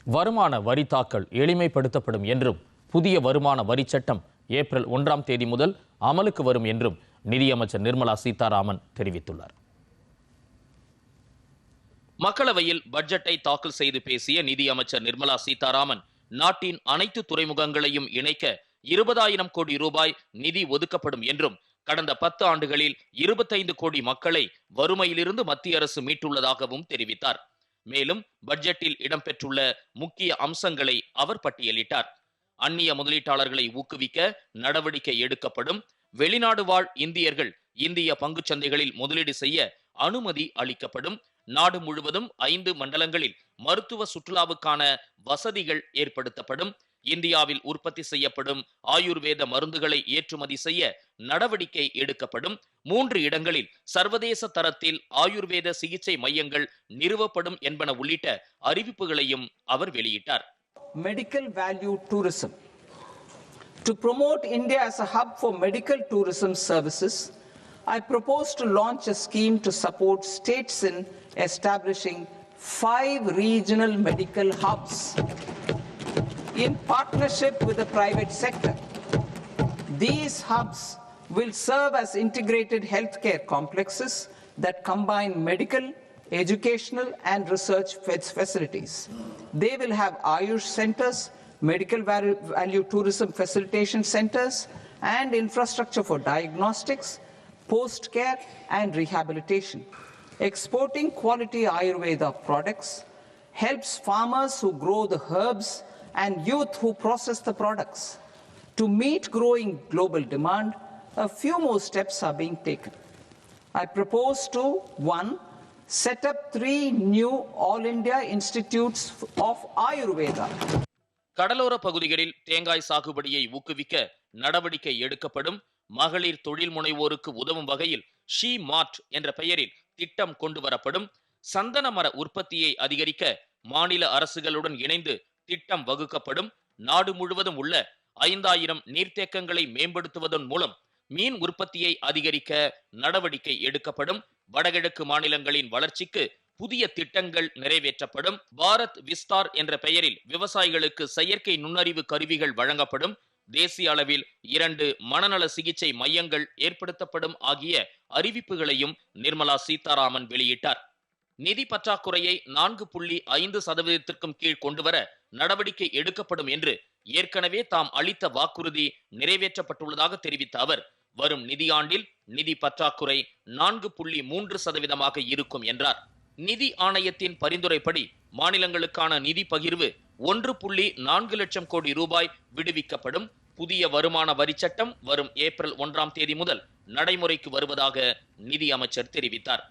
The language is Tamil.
வருமான வரி தாக்கல் எளிமைப்படுத்தப்படும் என்றும் புதிய வருமான வரி சட்டம் ஏப்ரல் 1ஆம் தேதி முதல் அமலுக்கு வரும் என்றும் நிதியமைச்சர் நிர்மலா சீதாராமன் தெரிவித்துள்ளார். மக்களவையில் பட்ஜெட்டை தாக்கல் செய்து பேசிய நிதியமைச்சர் நிர்மலா சீதாராமன், நாட்டின் அனைத்து துறைமுகங்களையும் இணைக்க 20,000 கோடி ரூபாய் நிதி ஒதுக்கப்படும் என்றும், கடந்த 10 ஆண்டுகளில் 25 கோடி மக்களை வறுமையிலிருந்து மத்திய அரசு மீட்டுள்ளதாகவும் தெரிவித்தார். மேலும் பட்ஜெட்டில் இடம்பெற்றுள்ள முக்கிய அம்சங்களை அவர் பட்டியலிட்டார். அந்நிய முதலீட்டாளர்களை ஊக்குவிக்க நடவடிக்கை எடுக்கப்படும். வெளிநாடு வாழ் இந்தியர்கள் இந்திய பங்குச் சந்தைகளில் முதலீடு செய்ய அனுமதி அளிக்கப்படும். நாடு முழுவதும் 5 மண்டலங்களில் மருத்துவ சுற்றுலாவுக்கான வசதிகள் ஏற்படுத்தப்படும். இந்தியாவில் உற்பத்தி செய்யப்படும் ஆயுர்வேத மருந்துகளை ஏற்றுமதி செய்ய நடவடிக்கை எடுக்கப்படும். 3 இடங்களில் சர்வதேச தரத்தில் ஆயுர்வேத சிகிச்சை மையங்கள் நிறுவப்படும் என்பன உள்ளிட்ட அறிவிப்புகளையும் அவர் வெளியிட்டார். Medical value tourism. To promote India as a hub for medical tourism services, I propose to launch a scheme to support states in establishing 5 regional medical hubs in partnership with the private sector. These hubs will serve as integrated healthcare complexes that combine medical, educational and research facilities. They will have Ayush centers, medical value tourism facilitation centers and infrastructure for diagnostics, post-care and rehabilitation. Exporting quality Ayurveda products helps farmers who grow the herbs and youth who process the products. To meet growing global demand, a few more steps are being taken. I propose to 1. Set up 3 new All India Institutes of Ayurveda. கடலோர பகுதிகளில் தேங்காய் சாகுபடியை ஊக்குவிக்க நடவடிக்கை எடுக்கப்படும். மகளிர் தொழில் முனைவோருக்கு உதவும் வகையில் ஷீ மார்ட் என்ற பெயரில் திட்டம் கொண்டு வரப்படும். சந்தன மர உற்பத்தியை அதிகரிக்க மாநில அரசுகளுடன் இணைந்து திட்டம் வகுக்கப்படும். நாடு முழுவதும் உள்ள 5,000 நீர்த்தேக்கங்களை மேம்படுத்துவதன் மூலம் மீன் உற்பத்தியை அதிகரிக்க நடவடிக்கை எடுக்கப்படும். வடகிழக்கு மாநிலங்களின் வளர்ச்சிக்கு புதிய திட்டங்கள் நிறைவேற்றப்படும். பாரத் விஸ்தார் என்ற பெயரில் விவசாயிகளுக்கு செயற்கை நுண்ணறிவு கருவிகள் வழங்கப்படும். தேசிய அளவில் 2 மனநல சிகிச்சை மையங்கள் ஏற்படுத்தப்படும் ஆகிய அறிவிப்புகளையும் நிர்மலா சீதாராமன் வெளியிட்டார். நிதி பற்றாக்குறையை 4.5% கீழ் கொண்டுவர நடவடிக்கை எடுக்கப்படும் என்று ஏற்கனவே தாம் அளித்த வாக்குறுதி நிறைவேற்றப்பட்டுள்ளதாக தெரிவித்த அவர், வரும் நிதியாண்டில் நிதி பற்றாக்குறை 4.3% இருக்கும் என்றார். நிதி ஆணையத்தின் பரிந்துரைப்படி மாநிலங்களுக்கான நிதி பகிர்வு 1.4 லட்சம் கோடி ரூபாய் விடுவிக்கப்படும். புதிய வருமான வரி சட்டம் வரும் ஏப்ரல் 1ஆம் தேதி முதல் நடைமுறைக்கு வருவதாக நிதி அமைச்சர் தெரிவித்தார்.